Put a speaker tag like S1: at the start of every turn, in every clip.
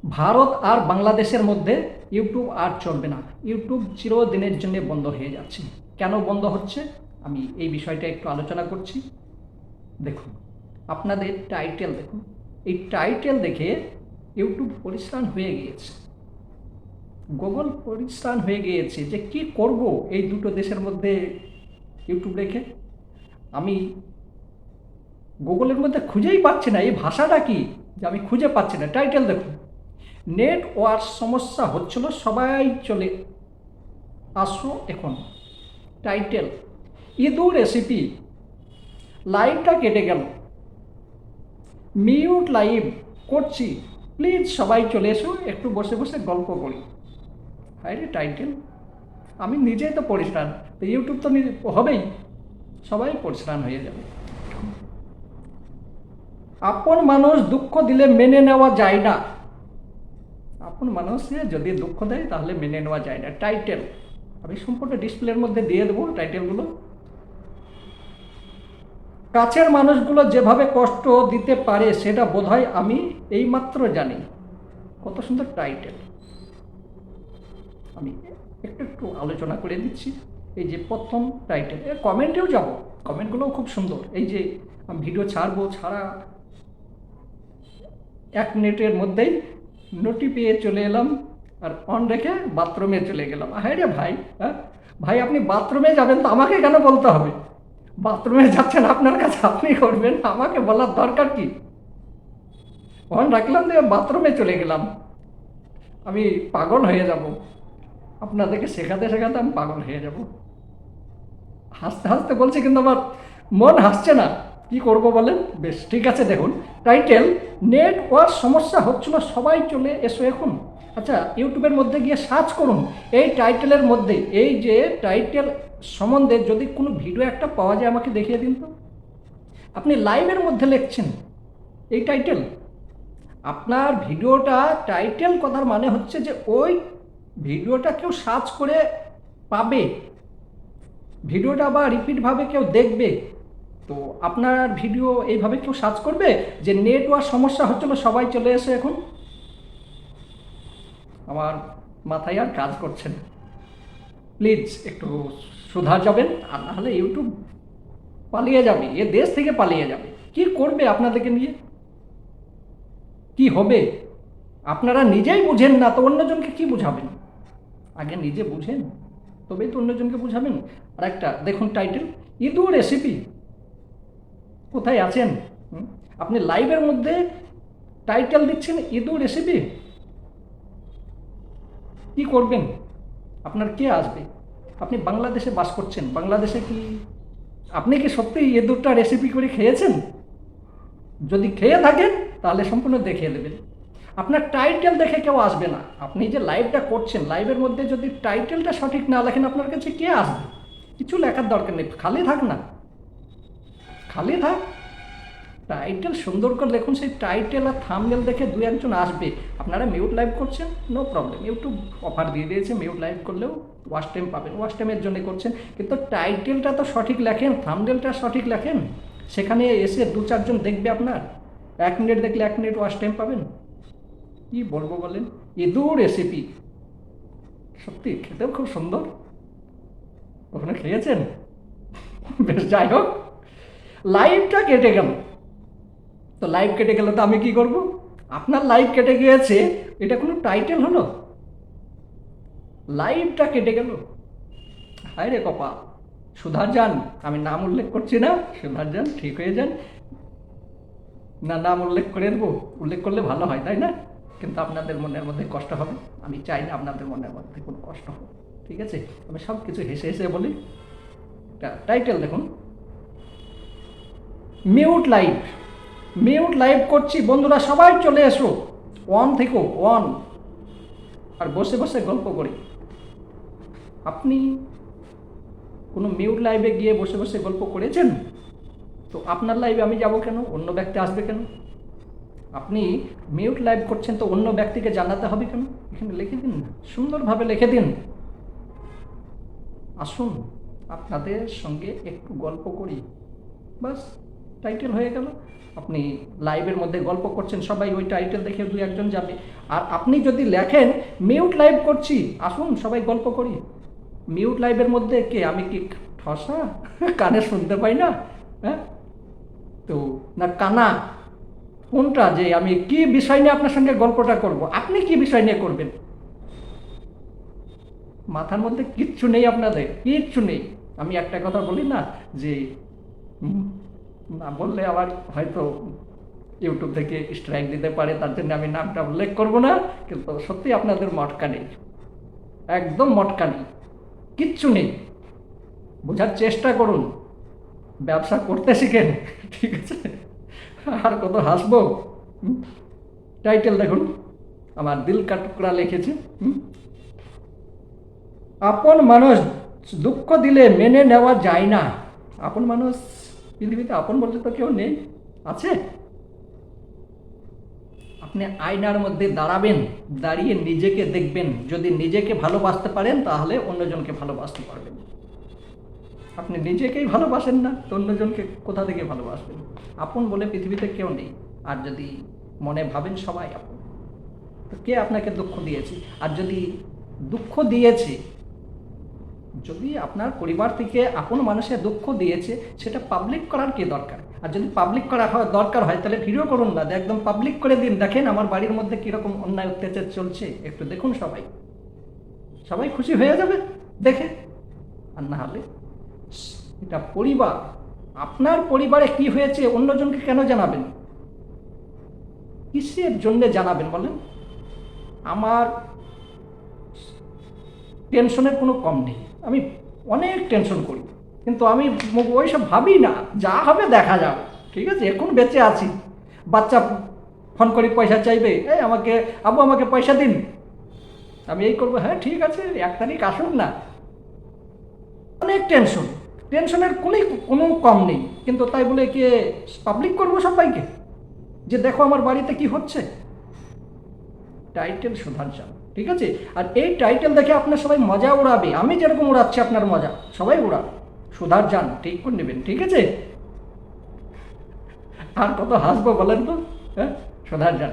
S1: ভারত আর বাংলাদেশের মধ্যে ইউটিউব আর চলবে না। ইউটিউব চিরদিনের জন্য বন্ধ হয়ে যাচ্ছে। কেন বন্ধ হচ্ছে আমি এই বিষয়টা একটু আলোচনা করছি। দেখুন, আপনাদের টাইটেল দেখুন। এই টাইটেল দেখে ইউটিউব পরিশ্রান হয়ে গিয়েছে, গুগল পরিশ্রান হয়ে গিয়েছে যে কি করব এই দুটো দেশের মধ্যে ইউটিউব রেখে। আমি গুগলের মধ্যে খুঁজেই পাচ্ছি না এই ভাষাটা কি, যে আমি খুঁজে পাচ্ছি না। টাইটেল দেখুন, নেটওয়ার্ক সমস্যা হচ্ছিল, সবাই চলে আসো এখন। টাইটেল, ইঁদুর রেসিপি, লাইভটা কেটে গেল, মিউট লাইভ করছি, প্লিজ সবাই চলে এসো একটু বসে বসে গল্প করি। হায় রে টাইটেল, আমি নিজেই তো পরিশ্রান, তো ইউটিউব তো হবেই, সবাই পরিশ্রান হয়ে যাবে। আপন মানুষ দুঃখ দিলে মেনে নেওয়া যায় না। আপন মানুষে যদি দুঃখ দেয় তাহলে মেনে নেওয়া যায় না। টাইটেল আমি সম্পূর্ণ ডিসপ্লের মধ্যে দিয়ে দেবো টাইটেলগুলো। কাছের মানুষগুলো যেভাবে কষ্ট দিতে পারে সেটা বোধহয় আমি এইমাত্র জানি। কত সুন্দর টাইটেল, আমি একটু একটু আলোচনা করে দিচ্ছি। এই যে প্রথম টাইটেল, কমেন্টেও যাব, কমেন্টগুলোও খুব সুন্দর। এই যে আমি ভিডিও ছাড়বো, ছাড়া 1 মিনিটের মধ্যেই নোটি পেয়ে চলে এলাম, আর অন রেখে বাথরুমে চলে গেলাম। হ্যাঁ রে ভাই, হ্যাঁ ভাই, আপনি বাথরুমে যাবেন তো আমাকে কেন বলতে হবে? বাথরুমে যাচ্ছেন আপনার কাছে, আপনি করবেন, আমাকে বলার দরকার কি? অন রাখলাম দিয়ে বাথরুমে চলে গেলাম। আমি পাগল হয়ে যাব, আপনাদেরকে শেখাতে শেখাতে আমি পাগল হয়ে যাব। হাসতে হাসতে বলছি কিন্তু আমার মন হাসছে না, কি করব বলেন? বেশ ঠিক আছে, দেখুন টাইটেল, নেটওয়ার্ক সমস্যা হচ্ছিল, সবাই চলে এসো এখন। আচ্ছা, ইউটিউবের মধ্যে গিয়ে সার্চ করুন এই টাইটেলের মধ্যে, এই যে টাইটেল সম্বন্ধে যদি কোনো ভিডিও একটা পাওয়া যায় আমাকে দেখিয়ে দিন তো। আপনি লাইভের মধ্যে লিখছেন এই টাইটেল, আপনার ভিডিওটা টাইটেল কথার মানে হচ্ছে যে ওই ভিডিওটা কেউ সার্চ করে পাবে, ভিডিওটা আবার রিপিটভাবে কেউ দেখবে। তো আপনার ভিডিও এইভাবে কেউ সার্চ করবে যে নেটওয়ার্ক সমস্যা হচ্ছিল, সবাই চলে এসে এখন। আমার মাথায় আর কাজ করছে না, প্লিজ একটু সুধার যাবেন, আর নাহলে ইউটিউব পালিয়ে যাবে, এ দেশ থেকে পালিয়ে যাবে। কি করবে আপনাদেরকে নিয়ে, কি হবে? আপনারা নিজেই বুঝেন না তো অন্যজনকে কি বুঝাবেন? আগে নিজে বুঝেন, তবেই তো অন্যজনকে বুঝাবেন। আর একটা দেখুন টাইটেল, ইঁদুর রেসিপি, কোথায় আছেন? আপনি লাইভের মধ্যে টাইটেল দিচ্ছেন ইঁদুর রেসিপি, কি করবেন? আপনার কে আসবে? আপনি বাংলাদেশে বাস করছেন, বাংলাদেশে কি আপনি কি সত্যি ইঁদুরটা রেসিপি করে খেয়েছেন? যদি খেয়ে থাকেন তাহলে সম্পূর্ণ দেখিয়ে দেবেন। আপনার টাইটেল দেখে কেউ আসবে না। আপনি যে লাইভটা করছেন, লাইভের মধ্যে যদি টাইটেলটা সঠিক না লেখেন আপনার কাছে কে আসবে? কিছু লেখার দরকার নেই, খালি থাক না, খালি থাক। টাইটেল সুন্দর করে দেখুন, সেই টাইটেল আর থাম্বনেল দেখে 2-1 জন আসবে। আপনারা মিউট লাইভ করছেন, নো প্রবলেম, ইউটিউব অফার দিয়ে দিয়েছে, মিউট লাইভ করলেও ওয়াচ টাইম পাবেন, ওয়াচ টাইমের জন্য করছেন। কিন্তু টাইটেলটা তো সঠিক লেখেন, থাম্বনেলটা সঠিক লেখেন, সেখানে এসে 2-4 জন দেখবে আপনার। 1 মিনিট দেখলে 1 মিনিট ওয়াচ টাইম পাবেন। কি বলবো বলেন? ইঁদুর রেসিপি সত্যি খেতেও খুব সুন্দর, ওখানে খেয়েছেন? বেশ, যাই হোক, লাইভটা কেটে গেল। তো লাইভ কেটে গেলে তো আমি কি করব? আপনার লাইভ কেটে গিয়েছে, এটা কোনো টাইটেল হলো? লাইভটা কেটে গেল, হায় রে কপাল। সুধার যান, আমি নাম উল্লেখ করছি না, সুধার যান, ঠিক হয়ে যান। না, নাম উল্লেখ করে দেবো, উল্লেখ করলে ভালো হয় তাই না? কিন্তু আপনাদের মনের মধ্যে কষ্ট হবে, আমি চাই না আপনাদের মনের মধ্যে কোনো কষ্ট হবে, ঠিক আছে? আমি সব কিছু হেসে হেসে বলি। টাইটেল দেখুন, মিউট লাইভ, মিউট লাইভ করছি, বন্ধুরা সবাই চলে এসো, অন থেকো, অন, আর বসে বসে গল্প করি। আপনি কোনো মিউট লাইভে গিয়ে বসে বসে গল্প করেছেন? তো আপনার লাইভে আমি যাব কেন? অন্য ব্যক্তি আসবে কেন? আপনি মিউট লাইভ করছেন তো অন্য ব্যক্তিকে জানাতে হবে কেন? এখানে লিখে দিন, সুন্দরভাবে লিখে দিন, আসুন আপনাদের সঙ্গে একটু গল্প করি, বাস। টাইটেল হয়ে গেল। আপনি লাইভের মধ্যে গল্প করছেন, সবাই ওই টাইটেল দেখে দু একজন যাবে। আর আপনি যদি লেখেন মিউট লাইভ করছি, আসুন সবাই গল্প করি, মিউট লাইভের মধ্যে কে, আমি কি ঠসা কানে শুনতে পাই না? হ্যাঁ, তো না কানা, কোনটা যে আমি কি বিষয় নিয়ে আপনার সঙ্গে গল্পটা করব? আপনি কি বিষয় নিয়ে করবেন? মাথার মধ্যে কিচ্ছু নেই আপনাদের, কিচ্ছু নেই। আমি একটা কথা বলি না যে না বললে আবার হয়তো ইউটিউব থেকে স্ট্রাইক দিতে পারে, তার জন্য আমি নামটা উল্লেখ করব না, কিন্তু সত্যি আপনাদের মটকা নেই, একদম মটকা নেই, কিচ্ছু নেই। বোঝার চেষ্টা করুন, ব্যবসা করতে শিখেন, ঠিক আছে? আর কত হাসবো। টাইটেল দেখুন, আমার দিল কা টুকরা লিখেছে। আপন মানুষ দুঃখ দিলে মেনে নেওয়া যায় না। আপন মানুষ পৃথিবীতে আপন বলতে তো কেউ নেই, আছে? আপনি আয়নার মধ্যে দাঁড়াবেন, দাঁড়িয়ে নিজেকে দেখবেন, যদি নিজেকে ভালোবাসতে পারেন তাহলে অন্যজনকে ভালোবাসতে পারবেন। আপনি নিজেকেই ভালোবাসেন না তো অন্যজনকে কোথা থেকে ভালোবাসবেন? আপন বলে পৃথিবীতে কেউ নেই। আর যদি মনে ভাবেন সবাই আপন, তো কে আপনাকে দুঃখ দিয়েছে? আর যদি দুঃখ দিয়েছে, যদি আপনার পরিবার থেকে আপন মানুষের দুঃখ দিয়েছে, সেটা পাবলিক করার কি দরকার? আর যদি পাবলিক করা দরকার হয় তাহলে ভিডিও করুন না, একদম পাবলিক করে দিন, দেখেন আমার বাড়ির মধ্যে কীরকম অন্যায় অত্যাচার চলছে, একটু দেখুন, সবাই সবাই খুশি হয়ে যাবে দেখে। আর না হলে এটা পরিবার, আপনার পরিবারে কি হয়েছে অন্যজনকে কেন জানাবেন? কিসের জন্যে জানাবেন বলেন? আমার টেনশনের কোনো কম নেই, আমি অনেক টেনশন করি, কিন্তু আমি ওইসব ভাবি না, যা হবে দেখা যাবে, ঠিক আছে? এখন বেঁচে আছি, বাচ্চা ফোন করে পয়সা চাইবে, এই আমাকে আব্বু আমাকে পয়সা দিন, আমি এই করবো, হ্যাঁ ঠিক আছে 1 তারিখ আসুন না। অনেক টেনশন, টেনশনের কোনো কম নেই, কিন্তু তাই বলে কি পাবলিক করবো সবাইকে যে দেখো আমার বাড়িতে কি হচ্ছে? টাইটেল সুধার যান, ঠিক আছে? আর এই টাইটেল দেখে আপনার সবাই মজা উড়াবে, আমি যেরকম উড়াচ্ছি আপনার মজা সবাই উড়াবে। সুধার যান ঠিক করে নেবেন, ঠিক আছে? আর কত হাসবো বলেন তো? হ্যাঁ, সুধার যান,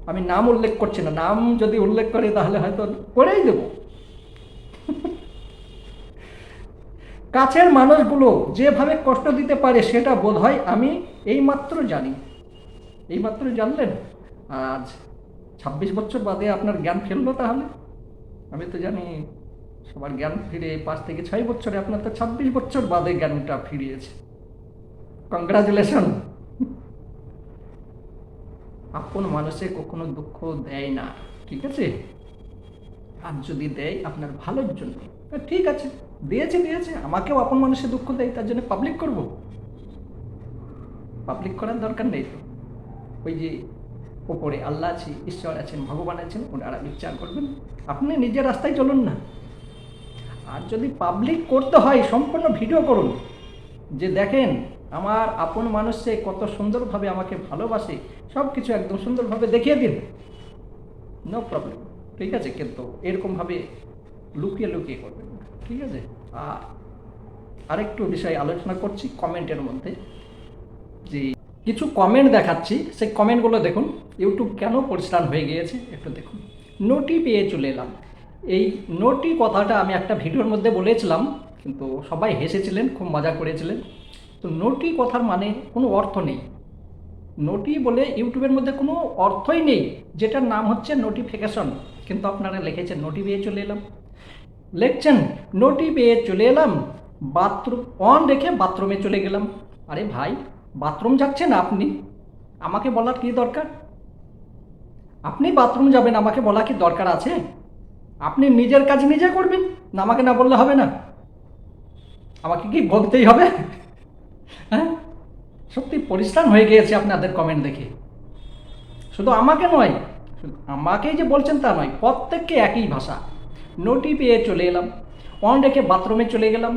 S1: আমি নাম উল্লেখ করছি না, নাম যদি উল্লেখ করি তাহলে হয়তো করেই দেব। কাছের মানুষগুলো যেভাবে কষ্ট দিতে পারে সেটা বোধ হয় আমি এইমাত্র জানি। এইমাত্র জানলেন? আজ 26 বছর বাদে আপনার জ্ঞান ফেললো তাহলে? আমি তো জানি সবার জ্ঞান ফিরে 5 থেকে 6 বছরে, আপনার তো 26 বছর বাদে জ্ঞানটা ফিরিয়েছে। কংগ্রাচুলেশন। আপন মানুষে কখনো দুঃখ দেয় না, ঠিক আছে? আর যদি দেয় আপনার ভালোর জন্য, ঠিক আছে, দিয়েছে, আমাকেও আপন মানুষে দুঃখ দেয়, তার জন্য পাবলিক করব? পাবলিক করার দরকার নেই তো। ওই যে ওপরে আল্লাহ আছে, ঈশ্বর আছেন, ভগবান আছেন, ওনারা বিচার করবেন, আপনি নিজের রাস্তায় চলুন না। আর যদি পাবলিক করতে হয় সম্পূর্ণ ভিডিও করুন, যে দেখেন আমার আপন মানুষে কত সুন্দরভাবে আমাকে ভালোবাসে, সব কিছু একদম সুন্দরভাবে দেখিয়ে দিন, নো প্রবলেম, ঠিক আছে? কিন্তু এরকমভাবে লুকিয়ে লুকিয়ে করবেন না, ঠিক আছে? আর আরেকটু বিষয় আলোচনা করছি কমেন্টের মধ্যে, যে কিছু কমেন্ট দেখাচ্ছি, সেই কমেন্টগুলো দেখুন। ইউটিউব কেন পরিষ্কার হয়ে গিয়েছে একটু দেখুন। নোটি পেয়ে চলে এলাম, এই নোটি কথাটা আমি একটা ভিডিওর মধ্যে বলেছিলাম, কিন্তু সবাই হেসেছিলেন, খুব মজা করেছিলেন। তো নোটি কথার মানে কোনো অর্থ নেই, নোটি বলে ইউটিউবের মধ্যে কোনো অর্থই নেই, যেটার নাম হচ্ছে নোটিফিকেশন, কিন্তু আপনারা লিখেছেন নোটি পেয়ে চলে এলাম, লিখছেন নোটি পেয়ে চলে এলাম, বাথরুম অন রেখে বাথরুমে চলে গেলাম। আরে ভাই, বাথরুম যাচ্ছেন আপনি, আমাকে বলার কি দরকার? আপনি বাথরুম যাবেন, আমাকে বলা কি দরকার আছে? আপনি নিজের কাজ নিজে করবেন, না আমাকে না বললে হবে না? আমাকে কি বলতেই হবে? হ্যাঁ, সত্যি পরিষ্কার হয়ে গিয়েছে আপনাদের কমেন্ট দেখে। শুধু আমাকে নয়, শুধু আমাকেই যে বলছেন তা নয়, প্রত্যেককে একই ভাষা। নোটি পেয়ে চলে এলাম, অন রেখে বাথরুমে চলে গেলাম,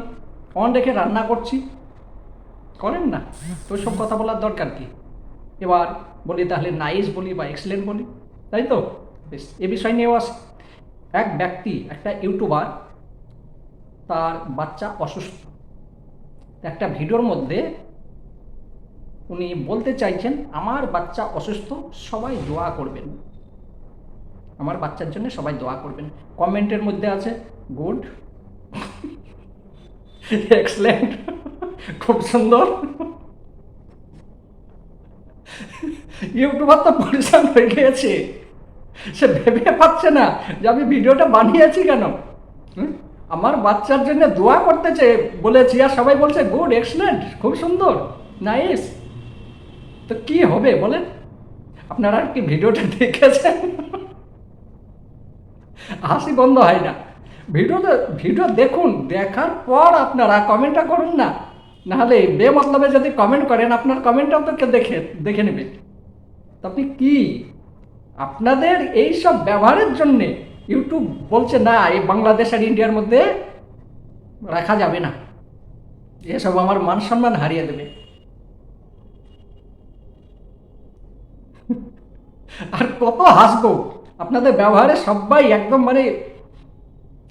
S1: অন রেখে রান্না করছি, করেন না তো সব কথা বলার দরকার কি? এবার বলি তাহলে নাইস বলি বা এক্সেলেন্ট বলি, তাই তো? বেশ, এ বিষয় নিয়েও আসে। এক ব্যক্তি, একটা ইউটিউবার, তার বাচ্চা অসুস্থ, একটা ভিডিওর মধ্যে উনি বলতে চাইছেন আমার বাচ্চা অসুস্থ, সবাই দোয়া করবেন, আমার বাচ্চার জন্য সবাই দোয়া করবেন। কমেন্টের মধ্যে আছে গুড, এক্সেলেন্ট, খুব সুন্দর। ইউটিউবার তো পরিশ্রম হয়ে গিয়েছে, সে ভেবে পাচ্ছে না যে আমি ভিডিওটা বানিয়েছি কেন। আমার বাচ্চার জন্য দোয়া করতেছে বলেছি, আর সবাই বলছে গুড, এক্সেলেন্ট, খুব সুন্দর, নাইস। তো কি হবে বলেন? আপনারা কি ভিডিওটা দেখেছেন? হাসি বন্ধ হয় না। ভিডিও দেখুন, দেখার পর আপনারা কমেন্টটা করুন না। নাহলে বেমতলবে যদি কমেন্ট করেন, আপনার কমেন্টটাও তো কেউ দেখে নেবে। তো আপনি কি, আপনাদের এই সব ব্যবহারের জন্যে ইউটিউব বলছে না, এই বাংলাদেশ আর ইন্ডিয়ার মধ্যে রাখা যাবে না, এসব আমার মান সম্মান হারিয়ে দেবে। আর কত হাসবো আপনাদের ব্যবহারে, সবাই একদম মানে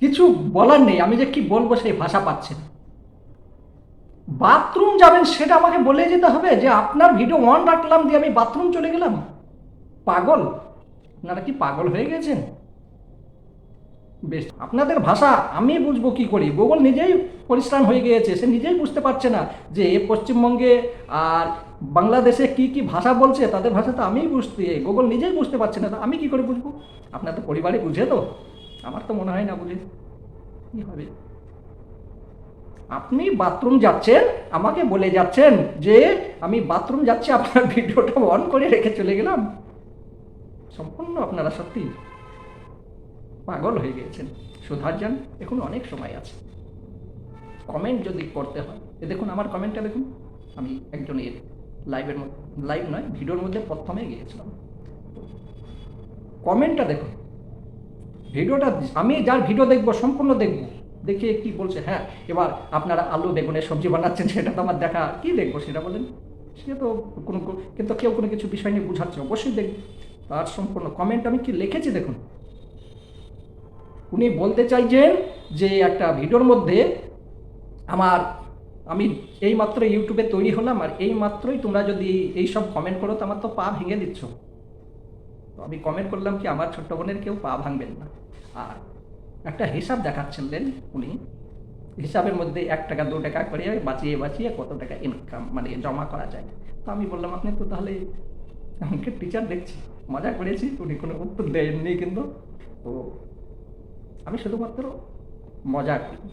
S1: কিছু বলার নেই, আমি যে কি বলবো সেই ভাষা পাচ্ছি না। বাথরুম যাবেন সেটা আমাকে বলে যেতে হবে যে আপনার ভিডিও অন রাখলাম দিয়ে আমি বাথরুম চলে গেলাম? পাগল, আপনারা কি পাগল হয়ে গেছেন? বেশ, আপনাদের ভাষা আমি বুঝবো কি করি? গুগল নিজেই পরিশ্রান হয়ে গিয়েছে, সে নিজেই বুঝতে পারছে না যে পশ্চিমবঙ্গে আর বাংলাদেশে কি কি ভাষা বলছে, তাদের ভাষা তো আমিই বুঝতে, গুগল নিজেই বুঝতে পারছে না, তো আমি কি করে বুঝবো? আপনার তো পরিবারে বুঝে, তো আমার তো মনে হয় না বুঝে। কি হবে? আপনি বাথরুম যাচ্ছেন, আমাকে বলে যাচ্ছেন যে আমি বাথরুম যাচ্ছি, আপনার ভিডিওটা অন করে রেখে চলে গেলাম? সম্পূর্ণ আপনারা সত্যি পাগল হয়ে গিয়েছেন। সুধার যান, এখন অনেক সময় আছে। কমেন্ট যদি করতে হয়, এ দেখুন আমার কমেন্টটা দেখুন, আমি একজনের লাইভের মধ্যে, লাইভ নয় ভিডিওর মধ্যে প্রথমে গিয়েছিলাম, কমেন্টটা দেখুন। ভিডিওটা আমি যার ভিডিও দেখবো সম্পূর্ণ দেখবো, দেখে কি বলছে, হ্যাঁ এবার আপনারা আলু বেগুনের সবজি বানাচ্ছেন, সেটা তো আমার দেখা, কি দেখবো সেটা বলেন? সে তো কোনো, কিন্তু কেউ কোনো কিছু বিষয় নিয়ে বুঝাচ্ছে, অবশ্যই দেখব। তার সম্পূর্ণ কমেন্ট আমি কি লিখেছি দেখুন। উনি বলতে চাইছেন যে একটা ভিডিওর মধ্যে আমি এই মাত্র ইউটিউবে তৈরি হলাম, আর এই মাত্রই তোমরা যদি এই সব কমেন্ট করো তো আমার তো পা ভেঙে দিচ্ছ। তো আমি কমেন্ট করলাম কি আমার ছোট্ট বোনের কেউ পা ভাঙবেন না। আর একটা হিসাব দেখাচ্ছিলেন উনি, হিসাবের মধ্যে 1 টাকা 2 টাকা করে বাঁচিয়ে বাঁচিয়ে কত টাকা ইনকাম মানে জমা করা যায়। তো আমি বললাম আপনি তো তাহলে আমাকে টিচার দেখছি, মজা করেছি। উনি কোনো উত্তর দেননি কিন্তু। তো আমি শুধুমাত্র মজা করি,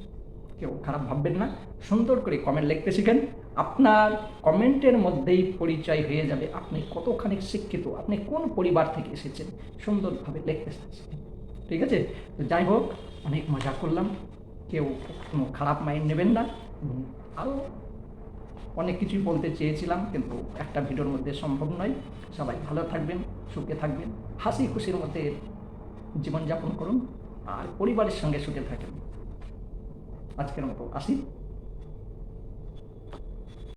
S1: কেউ খারাপ ভাববেন না। সুন্দর করে কমেন্ট লিখতে শিখেন, আপনার কমেন্টের মধ্যেই পরিচয় হয়ে যাবে আপনি কতখানি শিক্ষিত, আপনি কোন পরিবার থেকে এসেছেন। সুন্দরভাবে লিখতে শিখেন, ঠিক আছে? তো যাই হোক, অনেক মজা করলাম, কেউ কোনো খারাপ মাইন্ড নেবেন না। আরও অনেক কিছুই বলতে চেয়েছিলাম, কিন্তু একটা ভিডিওর মধ্যে সম্ভব নয়। সবাই ভালো থাকবেন, সুখে থাকবেন, হাসি খুশির মধ্যে জীবনযাপন করুন, আর পরিবারের সঙ্গে সুখে থাকেন। আজকের মতো আসি।